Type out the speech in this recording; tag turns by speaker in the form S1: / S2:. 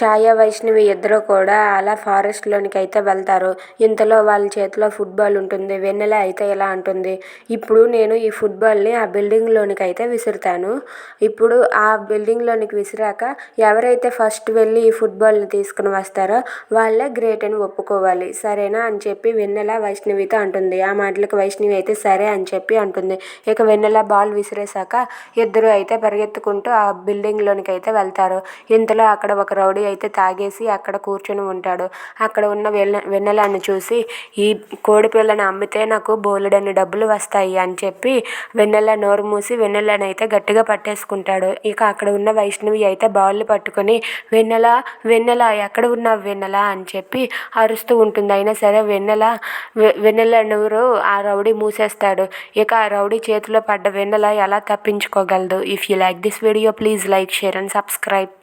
S1: ఛాయ, వైష్ణవి ఇద్దరూ కూడా అలా ఫారెస్ట్లోనికి అయితే వెళ్తారు. ఇంతలో వాళ్ళ చేతిలో ఫుట్బాల్ ఉంటుంది. వెన్నెల అయితే ఇలా అంటుంది, ఇప్పుడు నేను ఈ ఫుట్బాల్ని ఆ బిల్డింగ్లోనికి అయితే విసురుతాను. ఇప్పుడు ఆ బిల్డింగ్లోనికి విసిరాక ఎవరైతే ఫస్ట్ వెళ్ళి ఈ ఫుట్బాల్ని తీసుకుని వస్తారో వాళ్ళే గ్రేట్ అని ఒప్పుకోవాలి, సరేనా అని చెప్పి వెన్నెల వైష్ణవితో అంటుంది. ఆ మాటలకు వైష్ణవి అయితే సరే అని చెప్పి అంటుంది. ఇక వెన్నెల బాల్ విసిరేశాక ఇద్దరు అయితే పరిగెత్తుకుంటూ ఆ బిల్డింగ్లోనికి అయితే వెళ్తారు. ఇంతలో అక్కడ ఒక రౌడీ అయితే తాగేసి అక్కడ కూర్చొని ఉంటాడు. అక్కడ ఉన్న వెన్నెలను చూసి, ఈ కోడి పిల్లని అమ్మితే నాకు బోలెడన్ని డబ్బులు వస్తాయి అని చెప్పి వెన్నెల నోరు మూసి వెన్నెలను అయితే గట్టిగా పట్టేసుకుంటాడు. ఇక అక్కడ ఉన్న వైష్ణవి అయితే బాల్ని పట్టుకొని వెన్నెల వెన్నెల ఎక్కడ ఉన్నావు వెన్నెల అని చెప్పి అరుస్తూ ఉంటుంది. అయినా సరే వెన్నెల నోరు ఆ రౌడీ మూసేస్తాడు. ఇక ఆ రౌడీ చేతిలో పడ్డ వెన్నెల ఎలా తప్పించుకోగలదు? If you like this video, please like, share and subscribe.